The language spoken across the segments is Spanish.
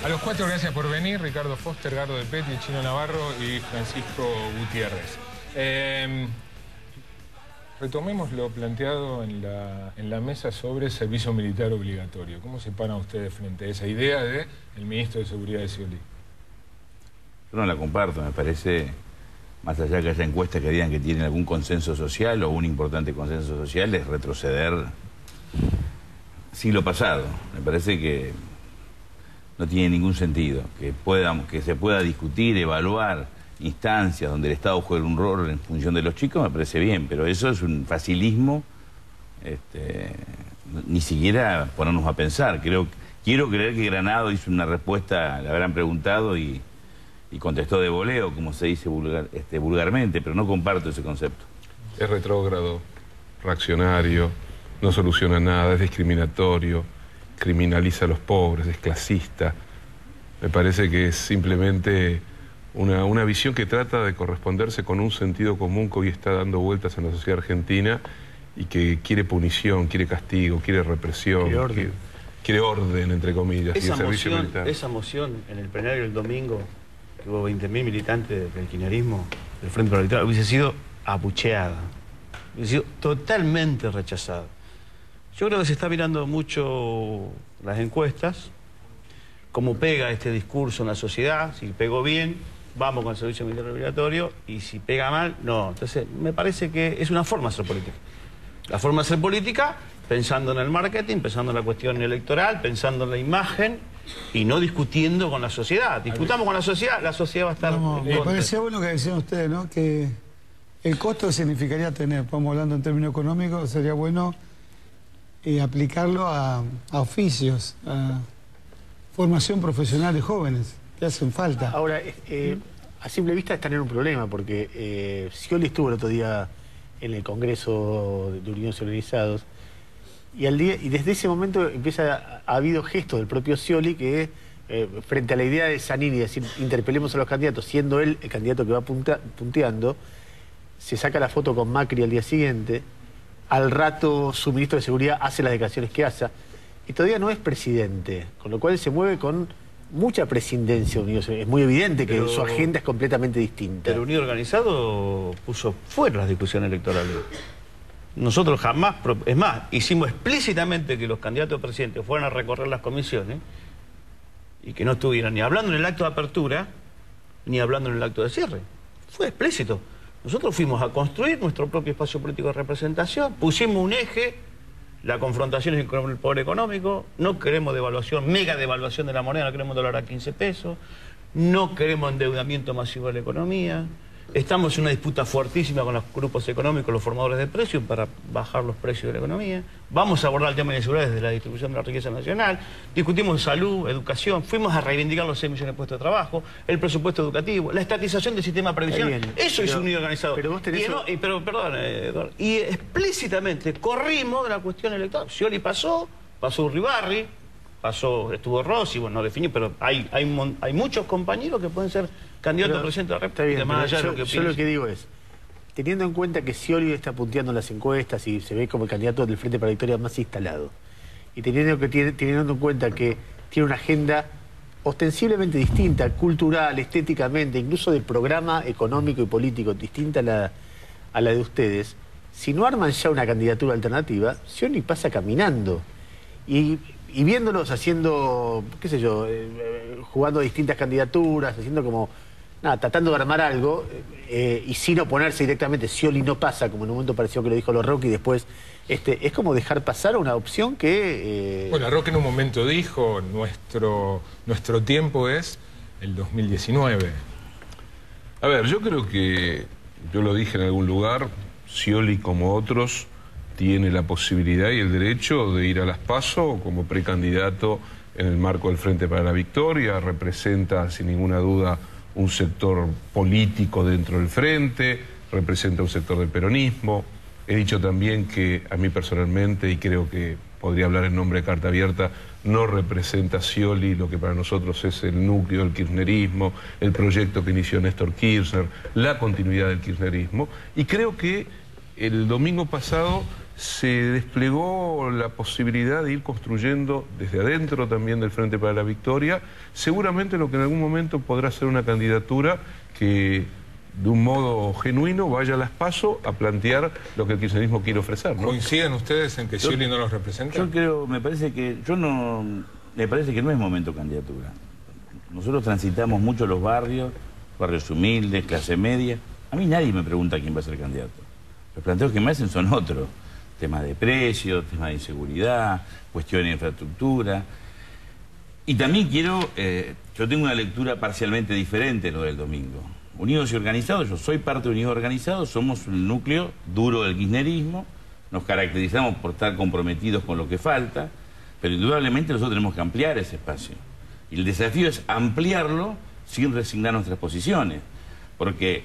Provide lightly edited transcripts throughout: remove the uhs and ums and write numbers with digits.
A los cuatro, gracias por venir. Ricardo Foster, Gardo de Petty, Chino Navarro y Francisco Gutiérrez. Retomemos lo planteado en la mesa sobre servicio militar obligatorio. ¿Cómo se paran ustedes frente a esa idea del ministro de Seguridad de Scioli? Yo no la comparto, me parece, más allá que haya encuestas que digan que tienen algún consenso social o un importante consenso social, es retroceder siglo pasado. Me parece que no tiene ningún sentido que se pueda discutir, evaluar instancias donde el Estado juegue un rol en función de los chicos. Me parece bien, pero eso es un facilismo, ni siquiera ponernos a pensar. Quiero creer que Granado hizo una respuesta, le habrán preguntado y contestó de voleo, como se dice vulgarmente, pero no comparto ese concepto. Es retrógrado, reaccionario, no soluciona nada, es discriminatorio, criminaliza a los pobres, es clasista. Me parece que es simplemente una visión que trata de corresponderse con un sentido común que hoy está dando vueltas en la sociedad argentina y que quiere punición, quiere castigo, quiere represión, quiere orden, entre comillas, y el servicio militar. Esa moción en el plenario del domingo, que hubo 20.000 militantes del kirchnerismo, del Frente Parlamentario, hubiese sido abucheada, hubiese sido totalmente rechazada. Yo creo que se está mirando mucho las encuestas, cómo pega este discurso en la sociedad. Si pegó bien, vamos con el servicio militar obligatorio, y si pega mal, no. Entonces, me parece que es una forma de hacer política. La forma de hacer política, pensando en el marketing, pensando en la cuestión electoral, pensando en la imagen, y no discutiendo con la sociedad. Discutamos con la sociedad va a estar... No, me parecía bueno que decían ustedes, ¿no? Que el costo que significaría tener, estamos hablando en términos económicos, sería bueno aplicarlo a oficios, a formación profesional de jóvenes, que hacen falta. Ahora, a simple vista están en un problema, porque Scioli estuvo el otro día en el Congreso de Uniones Organizados, y desde ese momento ha habido gestos del propio Scioli que, frente a la idea de Zanini, es decir, interpelemos a los candidatos, siendo él el candidato que va punteando, se saca la foto con Macri al día siguiente, al rato su ministro de Seguridad hace las declaraciones que hace, y todavía no es presidente, con lo cual se mueve con mucha prescindencia. Es muy evidente que su agenda es completamente distinta. Pero Unido Organizado puso fuera las discusiones electorales. Nosotros jamás, es más, hicimos explícitamente que los candidatos a presidente fueran a recorrer las comisiones y que no estuvieran ni hablando en el acto de apertura ni hablando en el acto de cierre. Fue explícito. Nosotros fuimos a construir nuestro propio espacio político de representación, pusimos un eje, la confrontación con el poder económico, no queremos devaluación, mega devaluación de la moneda, no queremos dólar a 15 pesos, no queremos endeudamiento masivo de la economía, estamos en una disputa fuertísima con los grupos económicos, los formadores de precios, para bajar los precios de la economía. Vamos a abordar el tema de seguridad desde la distribución de la riqueza nacional. Discutimos salud, educación, fuimos a reivindicar los 6 millones de puestos de trabajo, el presupuesto educativo, la estatización del sistema previsional. Eso es Unido Organizado. Pero vos tenés... Perdón, Eduardo, y explícitamente corrimos de la cuestión electoral. Scioli pasó Uribarri, estuvo Rossi, bueno, no definí, pero hay muchos compañeros que pueden ser candidatos a presidente de la República. Yo lo que digo es, teniendo en cuenta que Scioli está punteando en las encuestas y se ve como el candidato del Frente para la Victoria más instalado, y teniendo en cuenta que tiene una agenda ostensiblemente distinta, cultural, estéticamente, incluso de programa económico y político, distinta a la de ustedes, si no arman ya una candidatura alternativa, Scioli pasa caminando. Y viéndolos haciendo, qué sé yo, jugando distintas candidaturas, haciendo como, nada, tratando de armar algo, y sin oponerse directamente, Scioli no pasa, como en un momento pareció que lo dijo Larroque, y después, es como dejar pasar una opción que... Bueno, Larroque en un momento dijo, nuestro tiempo es el 2019. A ver, yo creo que, yo lo dije en algún lugar, Scioli como otros tiene la posibilidad y el derecho de ir a las PASO como precandidato en el marco del Frente para la Victoria. Representa sin ninguna duda un sector político dentro del Frente, representa un sector del peronismo. He dicho también que a mí personalmente, y creo que podría hablar en nombre de Carta Abierta, no representa Scioli lo que para nosotros es el núcleo del kirchnerismo, el proyecto que inició Néstor Kirchner, la continuidad del kirchnerismo. Y creo que el domingo pasado se desplegó la posibilidad de ir construyendo desde adentro también del Frente para la Victoria, seguramente lo que en algún momento podrá ser una candidatura que de un modo genuino vaya a las PASO a plantear lo que el kirchnerismo quiere ofrecer, ¿no? ¿Coinciden ustedes en que Scioli no los representa? Yo creo, me parece que no es momento candidatura. Nosotros transitamos mucho los barrios humildes, clase media. A mí nadie me pregunta quién va a ser candidato. Los planteos que me hacen son otros. Temas de precios, temas de inseguridad, cuestiones de infraestructura. Y también yo tengo una lectura parcialmente diferente de lo del domingo. Unidos y Organizados, yo soy parte de Unidos y Organizados, somos un núcleo duro del kirchnerismo, nos caracterizamos por estar comprometidos con lo que falta, pero indudablemente nosotros tenemos que ampliar ese espacio. Y el desafío es ampliarlo sin resignar nuestras posiciones, porque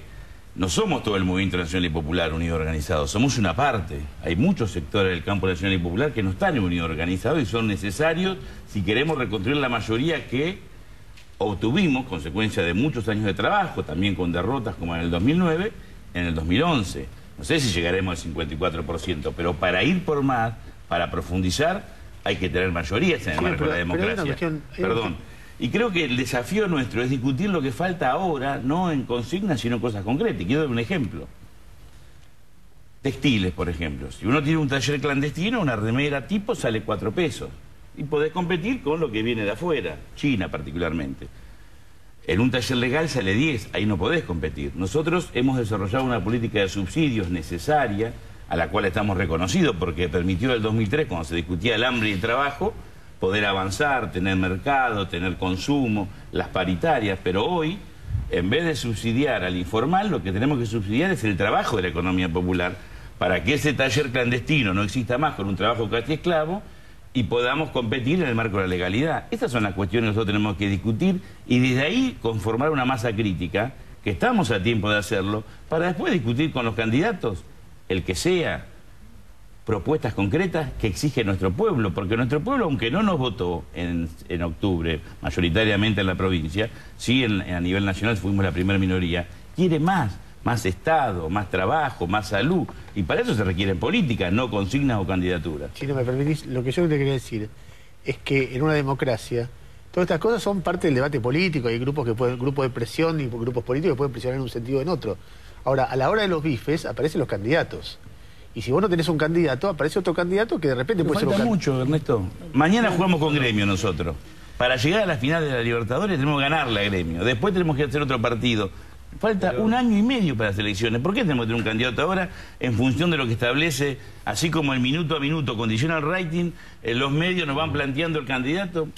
no somos todo el movimiento nacional y popular unido y organizado, somos una parte. Hay muchos sectores del campo nacional y popular que no están unidos y organizados y son necesarios si queremos reconstruir la mayoría que obtuvimos, consecuencia de muchos años de trabajo, también con derrotas como en el 2009, en el 2011. No sé si llegaremos al 54%, pero para ir por más, para profundizar, hay que tener mayorías en el marco de la democracia. Perdón. Y creo que el desafío nuestro es discutir lo que falta ahora, no en consignas, sino en cosas concretas. Y quiero dar un ejemplo. Textiles, por ejemplo. Si uno tiene un taller clandestino, una remera tipo sale 4 pesos. Y podés competir con lo que viene de afuera, China particularmente. En un taller legal sale 10, ahí no podés competir. Nosotros hemos desarrollado una política de subsidios necesaria, a la cual estamos reconocidos, porque permitió en el 2003, cuando se discutía el hambre y el trabajo, poder avanzar, tener mercado, tener consumo, las paritarias, pero hoy, en vez de subsidiar al informal, lo que tenemos que subsidiar es el trabajo de la economía popular, para que ese taller clandestino no exista más con un trabajo casi esclavo y podamos competir en el marco de la legalidad. Estas son las cuestiones que nosotros tenemos que discutir y desde ahí conformar una masa crítica, que estamos a tiempo de hacerlo, para después discutir con los candidatos, el que sea, propuestas concretas que exige nuestro pueblo, porque nuestro pueblo, aunque no nos votó en octubre, mayoritariamente en la provincia, sí a nivel nacional fuimos la primera minoría, quiere más Estado, más trabajo, más salud, y para eso se requieren políticas, no consignas o candidaturas. Si no me permitís, lo que yo te quería decir es que en una democracia todas estas cosas son parte del debate político, hay grupos de presión y grupos políticos que pueden presionar en un sentido o en otro. Ahora, a la hora de los bifes aparecen los candidatos. Y si vos no tenés un candidato, aparece otro candidato que de repente puede ser un candidato. Falta mucho, Ernesto. Mañana jugamos con Gremio nosotros. Para llegar a la final de la Libertadores tenemos que ganarle a Gremio. Después tenemos que hacer otro partido. Falta 1 año y medio para las elecciones. ¿Por qué tenemos que tener un candidato ahora en función de lo que establece, así como el minuto a minuto condiciona el rating, los medios nos van planteando el candidato?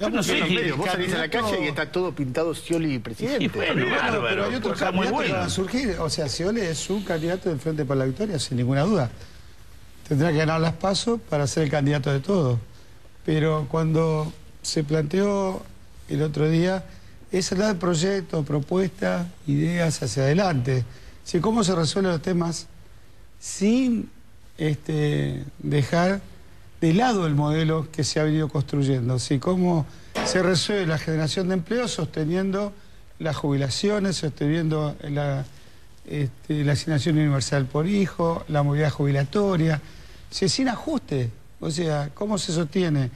Yo no sé qué. Vos salís a la calle y está todo pintado Scioli presidente. Bueno, pero hay otros candidatos que van a surgir. O sea, Scioli es un candidato del Frente para la Victoria, sin ninguna duda. Tendrá que ganar las PASO para ser el candidato de todos. Pero cuando se planteó el otro día, es dar proyectos, propuestas, ideas hacia adelante. Si cómo se resuelven los temas sin dejar de lado el modelo que se ha venido construyendo. ¿Sí? Cómo se resuelve la generación de empleo sosteniendo las jubilaciones, sosteniendo la asignación universal por hijo, la movilidad jubilatoria, sin ajuste. O sea, ¿cómo se sostiene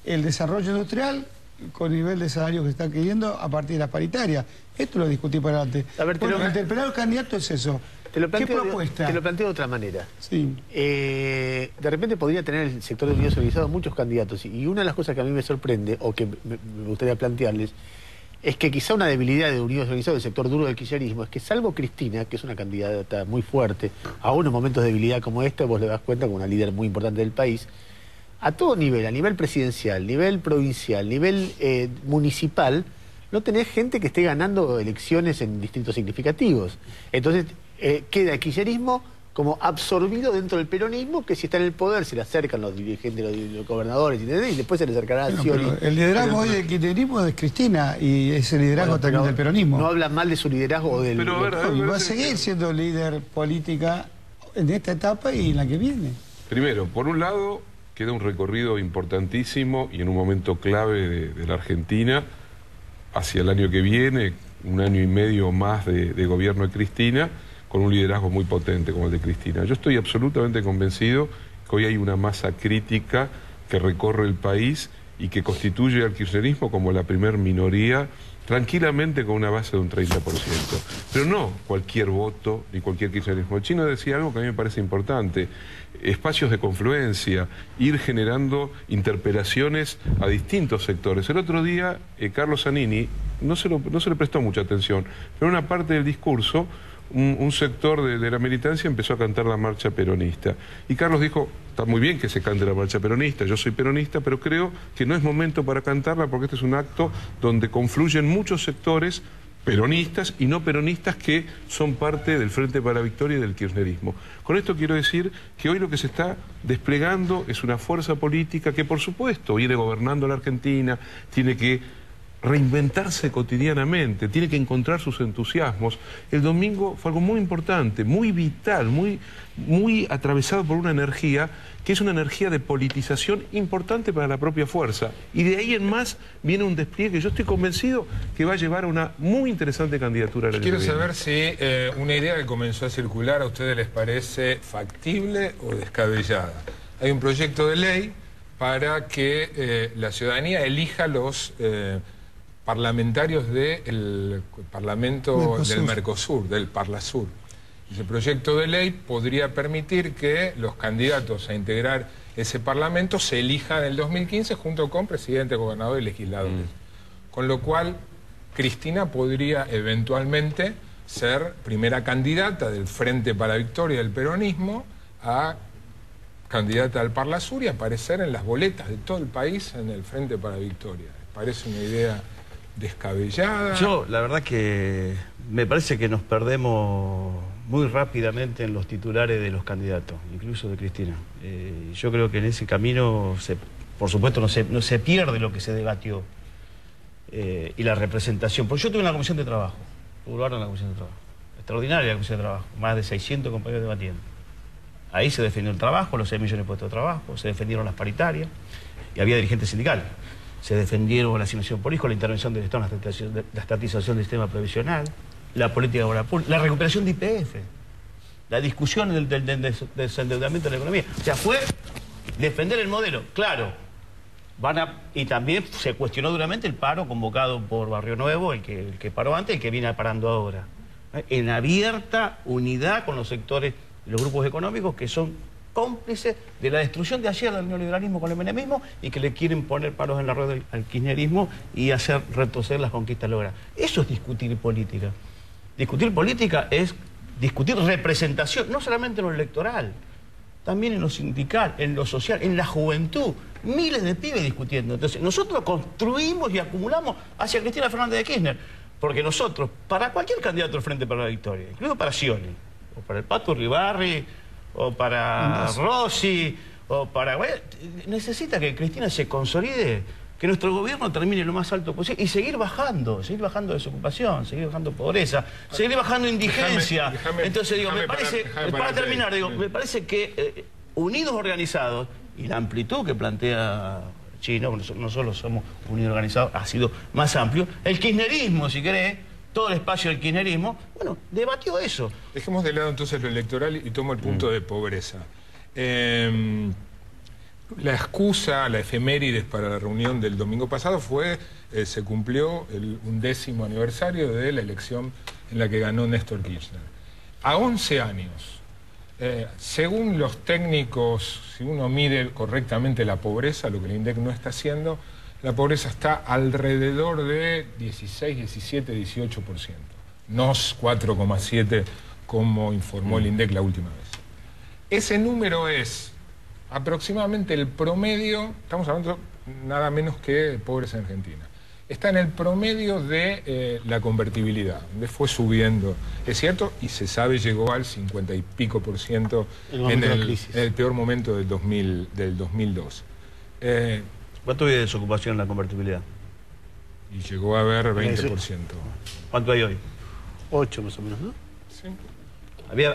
el desarrollo industrial con nivel de salario que está queriendo a partir de la paritaria? Esto lo discutí para adelante. A ver, interpelar al candidato es eso. ¿Qué propuesta? Te lo planteo de otra manera. Sí. De repente podría tener el sector de Unidos Organizados muchos candidatos. Y una de las cosas que a mí me sorprende, o que me gustaría plantearles, es que quizá una debilidad de Unidos Organizados, del sector duro del kirchnerismo, es que salvo Cristina, que es una candidata muy fuerte, aún en momentos de debilidad como esta, vos le das cuenta como una líder muy importante del país, a todo nivel, a nivel presidencial, nivel provincial, nivel municipal, no tenés gente que esté ganando elecciones en distritos significativos. Entonces queda el kirchnerismo como absorbido dentro del peronismo, que si está en el poder se le acercan los dirigentes, los gobernadores, ¿entendés? Y después se le acercará a Scioli. El liderazgo hoy del kirchnerismo es de Cristina y ese liderazgo también del peronismo. No hablan mal de su liderazgo o del... Y va a seguir siendo líder política en esta etapa y en la que viene. Primero, por un lado, queda un recorrido importantísimo y en un momento clave de la Argentina hacia el año que viene, 1 año y medio más de gobierno de Cristina, con un liderazgo muy potente como el de Cristina. Yo estoy absolutamente convencido que hoy hay una masa crítica que recorre el país y que constituye al kirchnerismo como la primer minoría, tranquilamente con una base de un 30%. Pero no cualquier voto ni cualquier kirchnerismo. El Chino decía algo que a mí me parece importante: espacios de confluencia, ir generando interpelaciones a distintos sectores. El otro día, Carlos Zanini no se le prestó mucha atención, pero en una parte del discurso, un sector de la militancia empezó a cantar la marcha peronista. Y Carlos dijo: está muy bien que se cante la marcha peronista, yo soy peronista, pero creo que no es momento para cantarla porque este es un acto donde confluyen muchos sectores peronistas y no peronistas que son parte del Frente para la Victoria y del kirchnerismo. Con esto quiero decir que hoy lo que se está desplegando es una fuerza política que, por supuesto, viene gobernando la Argentina, tiene que reinventarse cotidianamente, tiene que encontrar sus entusiasmos. El domingo fue algo muy importante, muy vital, muy atravesado por una energía que es una energía de politización importante para la propia fuerza. Y de ahí en más viene un despliegue que yo estoy convencido que va a llevar a una muy interesante candidatura. Quiero saber si una idea que comenzó a circular a ustedes les parece factible o descabellada. Hay un proyecto de ley para que la ciudadanía elija los parlamentarios del Parlamento del Mercosur, del Parlasur. Ese proyecto de ley podría permitir que los candidatos a integrar ese Parlamento se elijan en el 2015 junto con presidente, gobernador y legisladores. Con lo cual, Cristina podría eventualmente ser primera candidata del Frente para la Victoria del peronismo a candidata al Parlasur y aparecer en las boletas de todo el país en el Frente para la Victoria. ¿Parece una idea descabellada? Yo, la verdad que me parece que nos perdemos muy rápidamente en los titulares de los candidatos, incluso de Cristina. Yo creo que en ese camino, por supuesto, no se pierde lo que se debatió y la representación. Porque yo tuve una comisión de trabajo, una comisión de trabajo, extraordinaria la comisión de trabajo, más de 600 compañeros debatiendo. Ahí se defendió el trabajo, los 6 millones de puestos de trabajo, se defendieron las paritarias y había dirigentes sindicales. Se defendieron la asignación por hijo, la intervención del Estado, la estatización del sistema previsional, la política laboral pública, la recuperación de YPF, la discusión del desendeudamiento de la economía. O sea, fue defender el modelo, claro. Y también se cuestionó duramente el paro convocado por Barrio Nuevo, el que paró antes y el que viene parando ahora. En abierta unidad con los sectores y los grupos económicos que son cómplices de la destrucción de ayer del neoliberalismo con el menemismo y que le quieren poner palos en la rueda al kirchnerismo y hacer retroceder las conquistas logradas. Eso es discutir política. Discutir política es discutir representación, no solamente en lo electoral, también en lo sindical, en lo social, en la juventud. Miles de pibes discutiendo. Entonces, nosotros construimos y acumulamos hacia Cristina Fernández de Kirchner, porque nosotros, para cualquier candidato del Frente para la Victoria, incluso para Scioli, o para el Pato Ribarri, o para Rossi, o para... Bueno, necesita que Cristina se consolide, que nuestro gobierno termine lo más alto posible y seguir bajando desocupación, seguir bajando pobreza, seguir bajando indigencia. Entonces, digo, me parece, para terminar, digo, me parece que unidos organizados, y la amplitud que plantea Chino, no solo somos unidos organizados, ha sido más amplio, el kirchnerismo, si querés, todo el espacio del kirchnerismo, bueno, debatió eso. Dejemos de lado entonces lo electoral y tomo el punto de pobreza. La excusa, la efemérides para la reunión del domingo pasado fue, se cumplió el 11º aniversario de la elección en la que ganó Néstor Kirchner. A 11 años, según los técnicos, si uno mide correctamente la pobreza, lo que el INDEC no está haciendo, la pobreza está alrededor de 16, 17, 18%. No 4,7% como informó el INDEC la última vez. Ese número es aproximadamente el promedio, estamos hablando nada menos que pobres en Argentina. Está en el promedio de la convertibilidad, donde fue subiendo, es cierto, y se sabe llegó al 50 y pico % en el peor momento del 2002. ¿Cuánto hay de desocupación en la convertibilidad? Y llegó a haber 20%. ¿Cuánto hay hoy? 8 más o menos, ¿no? Sí.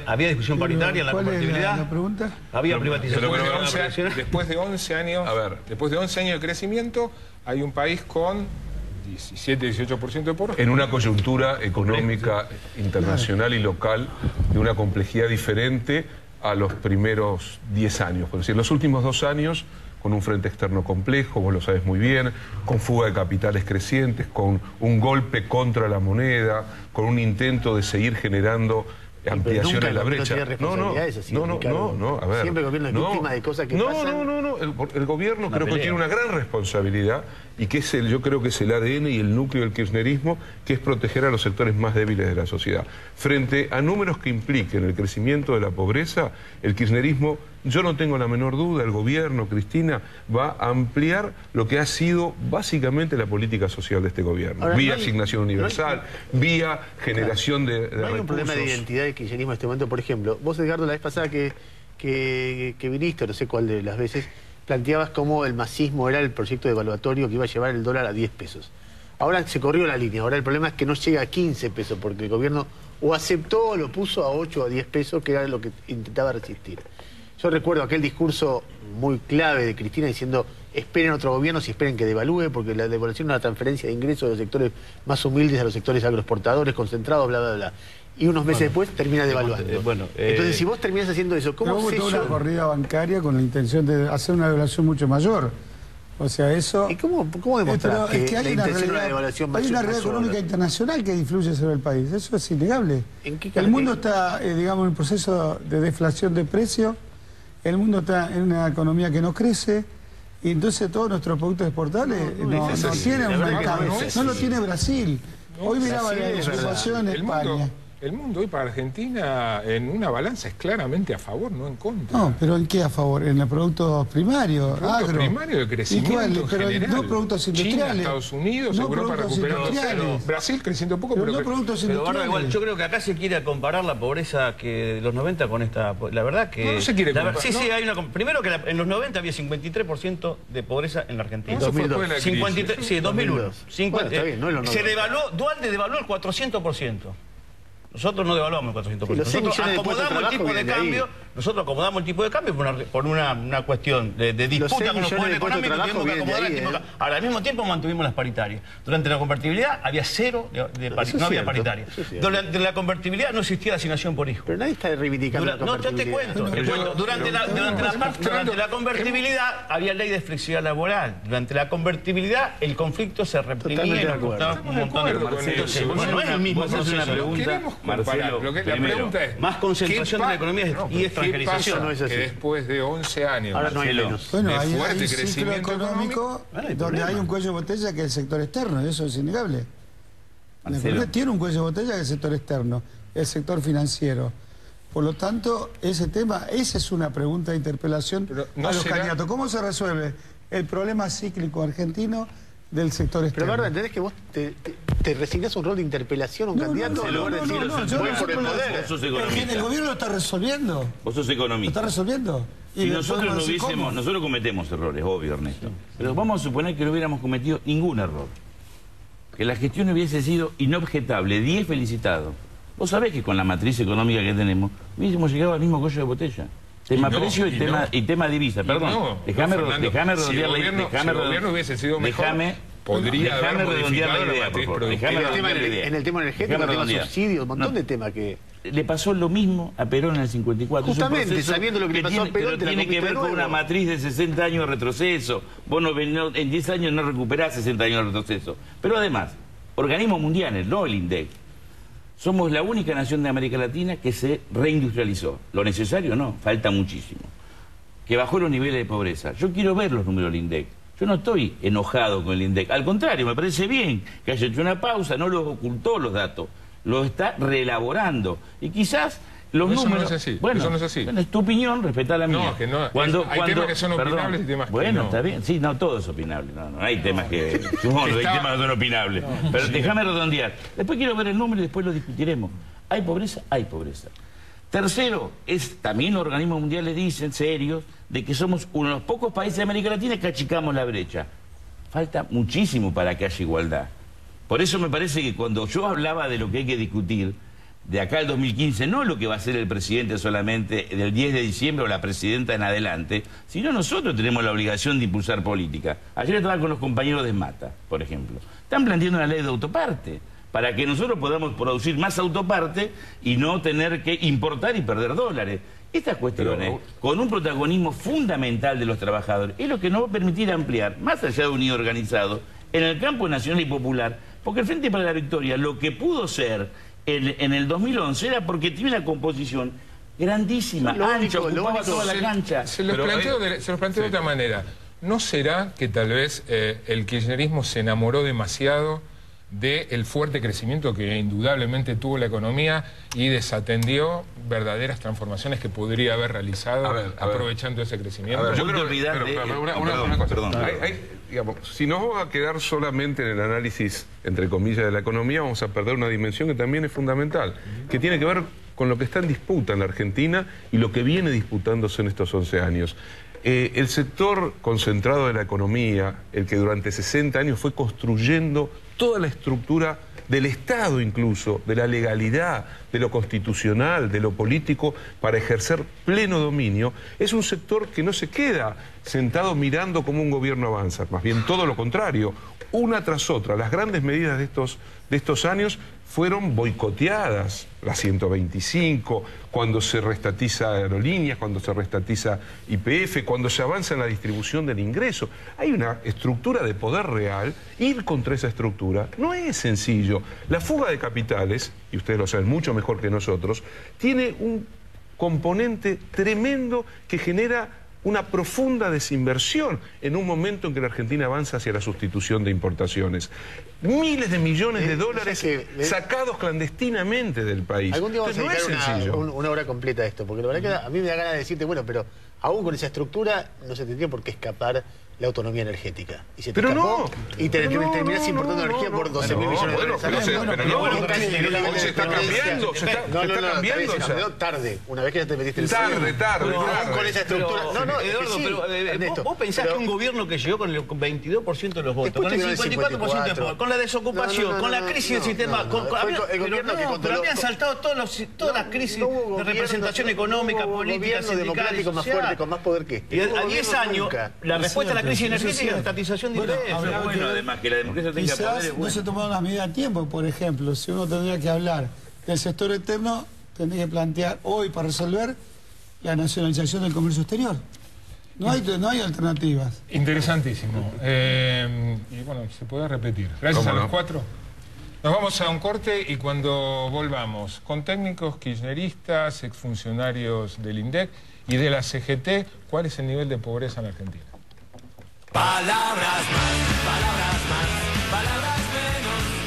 ¿Había discusión paritaria en la convertibilidad? ¿Cuál es la pregunta? ¿Había privatización? Después de 11 años, después de 11 años de crecimiento, hay un país con 17-18% de pobres. En una coyuntura económica internacional y local de una complejidad diferente a los primeros 10 años. Por decir, los últimos 2 años, con un frente externo complejo, vos lo sabés muy bien, con fuga de capitales crecientes, con un golpe contra la moneda, con un intento de seguir generando ampliación en la brecha. No, a ver. Siempre el gobierno es víctima de cosas que pasan. No. El gobierno creo que tiene una gran responsabilidad y que es yo creo que es el ADN y el núcleo del kirchnerismo, que es proteger a los sectores más débiles de la sociedad. Frente a números que impliquen el crecimiento de la pobreza, el kirchnerismo, yo no tengo la menor duda, el gobierno, Cristina, va a ampliar lo que ha sido básicamente la política social de este gobierno. Ahora, vía asignación universal, vía generación de recursos. No hay un problema de identidad del kirchnerismo en este momento. Por ejemplo, vos, Edgardo, la vez pasada que viniste, no sé cuál de las veces, planteabas cómo el masismo era el proyecto devaluatorio que iba a llevar el dólar a 10 pesos. Ahora se corrió la línea, ahora el problema es que no llega a 15 pesos, porque el gobierno o aceptó o lo puso a 8 o a 10 pesos, que era lo que intentaba resistir. Yo recuerdo aquel discurso muy clave de Cristina diciendo: esperen otro gobierno, si esperen que devalúe, porque la devaluación es una transferencia de ingresos de los sectores más humildes a los sectores agroexportadores, concentrados, bla, bla, bla. Y unos meses después termina devaluando. Entonces, si vos terminás haciendo eso, ¿cómo hubo sello? toda una corrida bancaria con la intención de hacer una devaluación mucho mayor. O sea, eso... ¿Y cómo demostrás es que hay la una intención de una realidad, devaluación hay una mayor? realidad económica internacional que influye sobre el país. Eso es innegable. El mundo está, digamos, en un proceso de deflación de precios. El mundo está en una economía que no crece. Y entonces todos nuestros productos exportables no tienen un mercado. No lo tiene Brasil. Hoy miraba la situación en España. El mundo hoy para Argentina en una balanza es claramente a favor, no en contra. No, pero ¿en qué a favor? En los productos primarios, productos primarios de crecimiento pero general. no productos industriales. China, Estados Unidos, no Europa recuperando cero. Brasil creciendo poco, pero no productos industriales. Igual, yo creo que acá se quiere comparar la pobreza que de los 90 con esta... La verdad que... No se quiere comparar. Sí, hay una... Primero que en los 90 había 53% de pobreza en la Argentina. Eso fue después de la crisis. 53, sí, 2001. Bueno, está bien, no es lo se devaluó, Dualde devaluó el 400%. Nosotros no devaluamos el 400%. Nosotros acomodamos el tipo de cambio. Nosotros acomodamos el tipo de cambio por una cuestión de disputa con los poderes económicos. Tuvimos que acomodar el tipo de cambio. Ahora, al mismo tiempo mantuvimos las paritarias. Durante la convertibilidad había cero de paritarias. No había paritaria. Durante la convertibilidad no existía la asignación por hijo. Pero nadie está reivindicando la convertibilidad. No, yo te cuento. Durante la convertibilidad había ley de flexibilidad laboral. Durante la convertibilidad el conflicto se reprimía y nos costaba un montón de cosas. No es el mismo proceso. Marcelo, la pregunta es, más concentración de la economía y extranjerización. No es así. Que después de 11 años ahora no hay menos. Bueno, de hay fuerte un ciclo crecimiento económico donde hay un cuello de botella que es el sector externo, y eso es innegable. La economía tiene un cuello de botella que es el sector externo, el sector financiero. Por lo tanto, ese tema, esa es una pregunta de interpelación a los candidatos. ¿Cómo se resuelve el problema cíclico argentino del sector externo? Pero, Eduardo, ¿entendés que vos te resignás a un rol de interpelación a un candidato? El gobierno lo está resolviendo. Vos sos economista. Lo está resolviendo. Si nosotros no hubiésemos, nosotros cometemos errores, obvio, Ernesto. Pero vamos a suponer que no hubiéramos cometido ningún error. Que la gestión hubiese sido inobjetable, 10 felicitados. Vos sabés que con la matriz económica que tenemos, hubiésemos llegado al mismo cuello de botella. Tema precio y tema divisa. Perdón, déjame redondear si el gobierno hubiese sido mejor, podría haber modificado la matriz productiva. En el tema energético, el tema subsidios, un montón de temas que... Le pasó lo mismo a Perón en el 54. Justamente, sabiendo lo que le pasó a Perón, pero tiene que ver con una matriz de 60 años de retroceso. Vos en 10 años no recuperás 60 años de retroceso. Pero además, organismos mundiales, no el INDEC. Somos la única nación de América Latina que se reindustrializó. Lo necesario no, falta muchísimo. Que bajó los niveles de pobreza. Yo quiero ver los números del INDEC. Yo no estoy enojado con el INDEC. Al contrario, me parece bien que haya hecho una pausa, no los ocultó los datos. Los está reelaborando. Y quizás los números... No es así. Bueno, eso no es así. Bueno, es tu opinión, respetá la mía. No, que no. Hay temas que son opinables y temas que no. Bueno, está bien. Sí, no, todo es opinable. No hay temas que... Bueno, hay temas que son opinables. Pero déjame redondear. Después quiero ver el número y después lo discutiremos. ¿Hay pobreza? Hay pobreza. Tercero, también los organismos mundiales dicen, serios, de que somos uno de los pocos países de América Latina que achicamos la brecha. Falta muchísimo para que haya igualdad. Por eso me parece que cuando yo hablaba de lo que hay que discutir, de acá al 2015, no lo que va a hacer el presidente solamente del 10 de diciembre o la presidenta en adelante, sino nosotros tenemos la obligación de impulsar política. Ayer estaba con los compañeros de Mata, por ejemplo. Están planteando una ley de autoparte, para que nosotros podamos producir más autoparte y no tener que importar y perder dólares. Estas cuestiones, con un protagonismo fundamental de los trabajadores, es lo que nos va a permitir ampliar, más allá de unido organizado, en el campo nacional y popular, porque el Frente para la Victoria, lo que pudo ser en el 2011, era porque tiene una composición grandísima, ancha, ocupaba toda la cancha. Se los planteo de otra manera. ¿No será que tal vez el kirchnerismo se enamoró demasiado del fuerte crecimiento que indudablemente tuvo la economía y desatendió verdaderas transformaciones que podría haber realizado aprovechando ese crecimiento? Yo creo una cosa. Digamos, si nos vamos a quedar solamente en el análisis, entre comillas, de la economía, vamos a perder una dimensión que también es fundamental, que tiene que ver con lo que está en disputa en la Argentina y lo que viene disputándose en estos 11 años. El sector concentrado de la economía, el que durante 60 años fue construyendo toda la estructura del Estado incluso, de la legalidad, de lo constitucional, de lo político, para ejercer pleno dominio, es un sector que no se queda sentado mirando cómo un gobierno avanza, más bien todo lo contrario. Una tras otra, las grandes medidas de estos años fueron boicoteadas, la 125, cuando se restatiza aerolíneas, cuando se restatiza YPF, cuando se avanza en la distribución del ingreso. Hay una estructura de poder real, ir contra esa estructura no es sencillo. La fuga de capitales, y ustedes lo saben mucho mejor que nosotros, tiene un componente tremendo que genera una profunda desinversión en un momento en que la Argentina avanza hacia la sustitución de importaciones. Miles de millones de dólares sacados clandestinamente del país. Algún día vamos a dedicar sencillo. una hora completa a esto, porque la verdad que a mí me da ganas de decirte, bueno, pero aún con esa estructura no se tendría por qué escapar la autonomía energética. Y se te escapó y terminás importando energía por 12.000 millones de dólares al año. Se está cambiando, se está cambiando. Se cambió tarde, una vez que ya te metiste el Tarde. con esa estructura. Eduardo, vos pensás que un gobierno que llegó con el 22% de los votos, con el 54% de votos, con la desocupación, con la crisis del sistema, pero habían saltado todas las crisis de representación económica, política, sindical, más fuerte, con más poder que este. Y a 10 años, la respuesta a la crisis energética es la estatización de IPF. Bueno, además que la democracia tenga poder es bueno. No se tomaron las medidas a tiempo. Por ejemplo, si uno tendría que hablar del sector externo, tendría que plantear hoy para resolver la nacionalización del comercio exterior. No hay alternativas. Interesantísimo. Y bueno, se puede repetir. Gracias a los cuatro. Nos vamos a un corte y cuando volvamos, con técnicos kirchneristas, exfuncionarios del INDEC y de la CGT, ¿cuál es el nivel de pobreza en Argentina? Palabras más, palabras menos.